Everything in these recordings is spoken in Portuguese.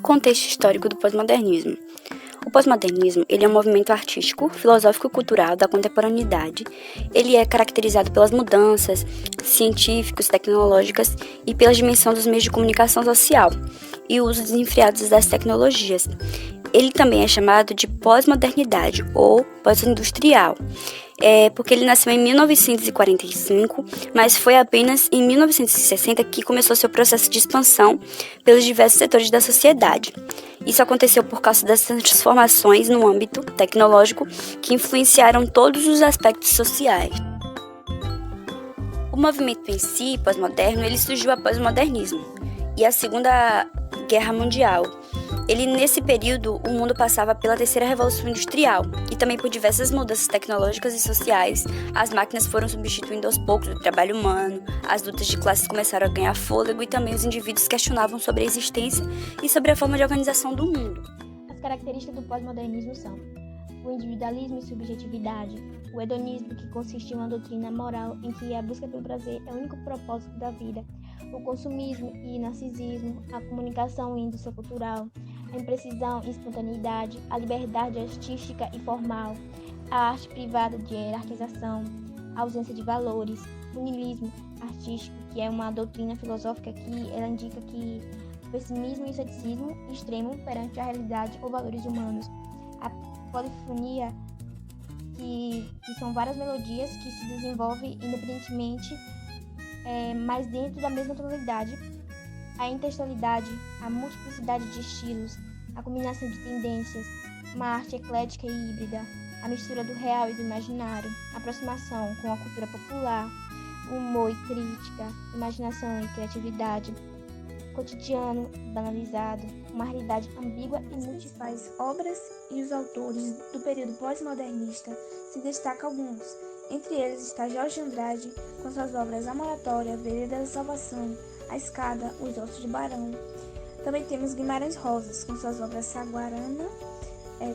contexto histórico do pós-modernismo. O pós-modernismo ele é um movimento artístico, filosófico e cultural da contemporaneidade. Ele é caracterizado pelas mudanças científicas, tecnológicas e pela dimensão dos meios de comunicação social e o uso desenfreado das tecnologias. Ele também é chamado de pós-modernidade ou pós-industrial, porque ele nasceu em 1945, mas foi apenas em 1960 que começou seu processo de expansão pelos diversos setores da sociedade. Isso aconteceu por causa das transformações no âmbito tecnológico que influenciaram todos os aspectos sociais. O movimento em si, pós-moderno, ele surgiu após o modernismo e a Segunda Guerra Mundial. Nesse período, o mundo passava pela terceira revolução industrial e também por diversas mudanças tecnológicas e sociais. As máquinas foram substituindo aos poucos o trabalho humano, as lutas de classes começaram a ganhar fôlego e também os indivíduos questionavam sobre a existência e sobre a forma de organização do mundo. As características do pós-modernismo são o individualismo e subjetividade, o hedonismo, que consiste em uma doutrina moral em que a busca pelo prazer é o único propósito da vida, o consumismo e narcisismo, a comunicação e indústria cultural, a imprecisão e espontaneidade, a liberdade artística e formal, a arte privada de hierarquização, a ausência de valores, o niilismo artístico, que é uma doutrina filosófica que ela indica que o pessimismo e o ceticismo extremo perante a realidade ou valores humanos, a polifonia, que são várias melodias que se desenvolvem independentemente, mas dentro da mesma tonalidade, a intertextualidade, a multiplicidade de estilos, a combinação de tendências, uma arte eclética e híbrida, a mistura do real e do imaginário, a aproximação com a cultura popular, humor e crítica, imaginação e criatividade, cotidiano banalizado, uma realidade ambígua e multifaz obras e os autores do período pós-modernista se destacam alguns. Entre eles está Jorge de Andrade, com suas obras A Moratória, Vereda da Salvação, A Escada, Os Ossos de Barão. Também temos Guimarães Rosas, com suas obras Saguarana,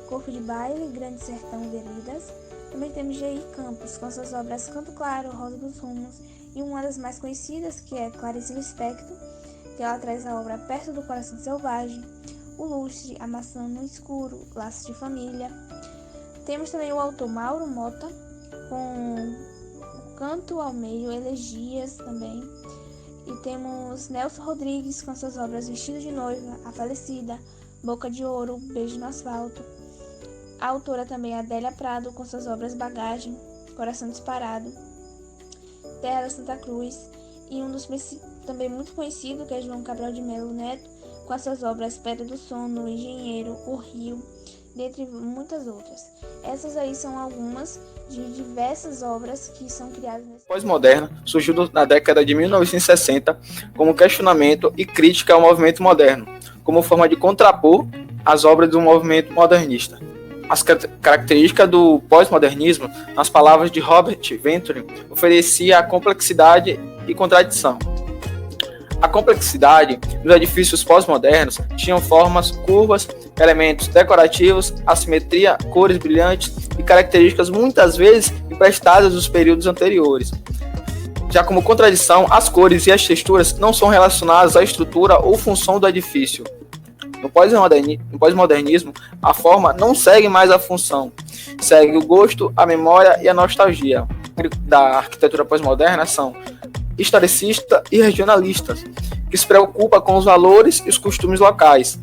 Corpo de Baile, Grande Sertão, Veredas. Também temos G.I. Campos, com suas obras Canto Claro, Rosa dos Rumos, e uma das mais conhecidas, que é Clarice Lispector, que ela traz a obra Perto do Coração Selvagem, O Lustre, A Maçã no Escuro, Laços de Família. Temos também o autor Mauro Mota, com O Canto ao Meio, Elegias também. E temos Nelson Rodrigues com suas obras Vestido de Noiva, A Falecida, Boca de Ouro, Beijo no Asfalto. A autora também é Adélia Prado com suas obras Bagagem, Coração Disparado, Terra da Santa Cruz. E um dos também muito conhecido, que é João Cabral de Melo Neto, com as suas obras Pedra do Sono, Engenheiro, O Rio, dentre muitas outras. Essas aí são algumas de diversas obras que são criadas nesse pós-moderno surgiu na década de 1960 como questionamento e crítica ao movimento moderno, como forma de contrapor as obras do movimento modernista. As características do pós-modernismo, nas palavras de Robert Venturi, oferecia a complexidade e contradição. A complexidade dos edifícios pós-modernos tinham formas curvas, elementos decorativos, assimetria, cores brilhantes e características muitas vezes emprestadas dos períodos anteriores. Já como contradição, as cores e as texturas não são relacionadas à estrutura ou função do edifício. No pós-modernismo, a forma não segue mais a função, segue o gosto, a memória e a nostalgia. Da arquitetura pós-moderna são historicista e regionalista, que se preocupa com os valores e os costumes locais,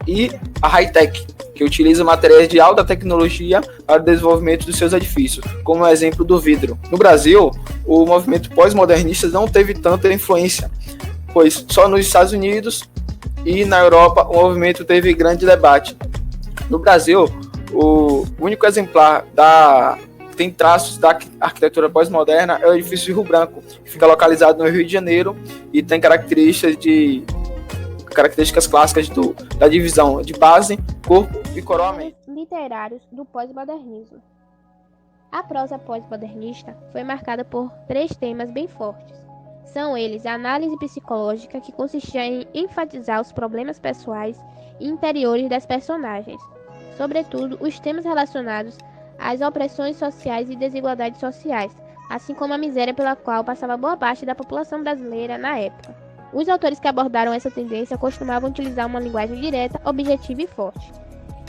e a high-tech, que utiliza materiais de alta tecnologia para o desenvolvimento dos seus edifícios, como o exemplo do vidro. No Brasil, o movimento pós-modernista não teve tanta influência, pois só nos Estados Unidos e na Europa o movimento teve grande debate. No Brasil, o único exemplar tem traços da arquitetura pós-moderna é o edifício Rio Branco, que fica localizado no Rio de Janeiro e tem características clássicas da divisão de base, corpo e coroamento. Literários do pós-modernismo. A prosa pós-modernista foi marcada por 3 temas bem fortes. São eles a análise psicológica, que consistia em enfatizar os problemas pessoais e interiores das personagens, sobretudo os temas relacionados às opressões sociais e desigualdades sociais, assim como a miséria pela qual passava boa parte da população brasileira na época. Os autores que abordaram essa tendência costumavam utilizar uma linguagem direta, objetiva e forte.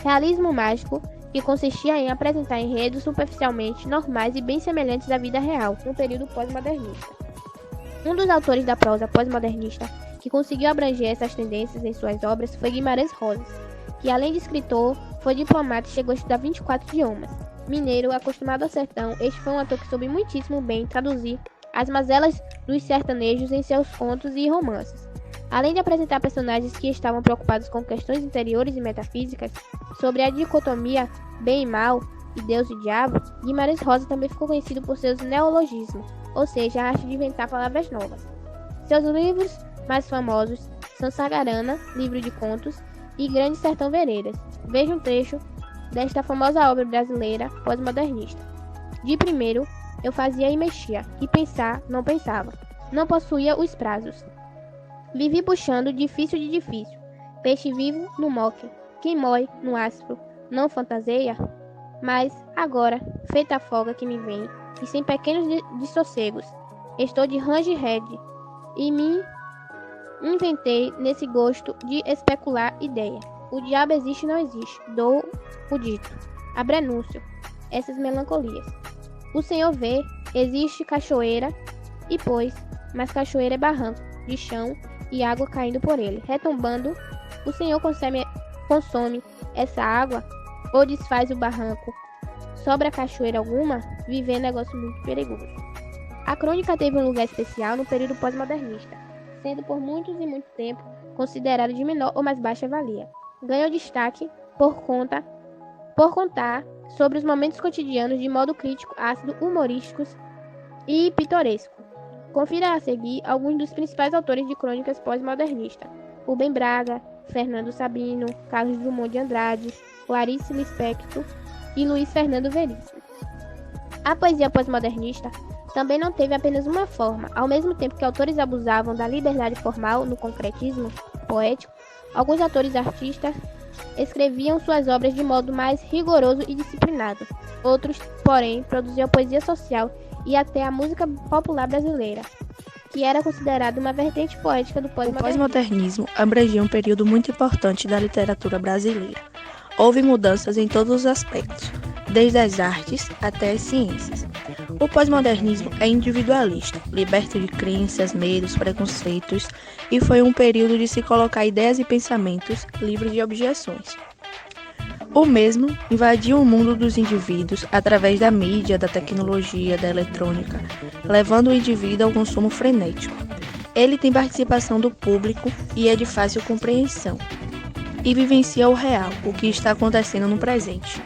Realismo mágico, que consistia em apresentar enredos superficialmente normais e bem semelhantes à vida real, no período pós-modernista. Um dos autores da prosa pós-modernista que conseguiu abranger essas tendências em suas obras foi Guimarães Rosa, que além de escritor, foi diplomata e chegou a estudar 24 idiomas. Mineiro, acostumado ao sertão, este foi um autor que soube muitíssimo bem traduzir as mazelas dos sertanejos em seus contos e romances. Além de apresentar personagens que estavam preocupados com questões interiores e metafísicas, sobre a dicotomia bem e mal, e Deus e diabo, Guimarães Rosa também ficou conhecido por seus neologismos, ou seja, a arte de inventar palavras novas. Seus livros mais famosos são Sagarana, livro de contos, e Grande Sertão Veredas. Veja um trecho desta famosa obra brasileira pós-modernista. De primeiro, eu fazia e mexia, e pensar não pensava. Não possuía os prazos. Vivi puxando difícil de difícil. Peixe vivo no moque. Quem mói no áspero não fantaseia? Mas, agora, feita a folga que me vem, e sem pequenos dessossegos, estou de range-head, e me inventei nesse gosto de especular ideia. O diabo existe ou não existe? Dou o dito. A prenúncio. Essas melancolias. O Senhor vê, existe cachoeira, e pois, mas cachoeira é barranco, de chão e água caindo por ele. Retombando, o Senhor consome essa água ou desfaz o barranco. Sobra cachoeira alguma, viver é negócio muito perigoso. A crônica teve um lugar especial no período pós-modernista, sendo por muitos e muito tempo considerada de menor ou mais baixa valia. Ganhou destaque por contar sobre os momentos cotidianos de modo crítico, ácido, humorísticos e pitoresco. Confira a seguir alguns dos principais autores de crônicas pós-modernistas: Rubem Braga, Fernando Sabino, Carlos Drummond de Andrade, Clarice Lispector e Luiz Fernando Veríssimo. A poesia pós-modernista também não teve apenas uma forma. Ao mesmo tempo que autores abusavam da liberdade formal no concretismo poético, alguns autores artistas escreviam suas obras de modo mais rigoroso e disciplinado. Outros, porém, produziam poesia social e até a música popular brasileira, que era considerada uma vertente poética do O pós-modernismo. pós-modernismo abrangia um período muito importante da literatura brasileira. Houve mudanças em todos os aspectos, desde as artes até as ciências. O pós-modernismo é individualista, liberto de crenças, medos, preconceitos, e foi um período de se colocar ideias e pensamentos livres de objeções. O mesmo invadiu o mundo dos indivíduos através da mídia, da tecnologia, da eletrônica, levando o indivíduo ao consumo frenético. Ele tem participação do público e é de fácil compreensão, e vivencia o real, o que está acontecendo no presente.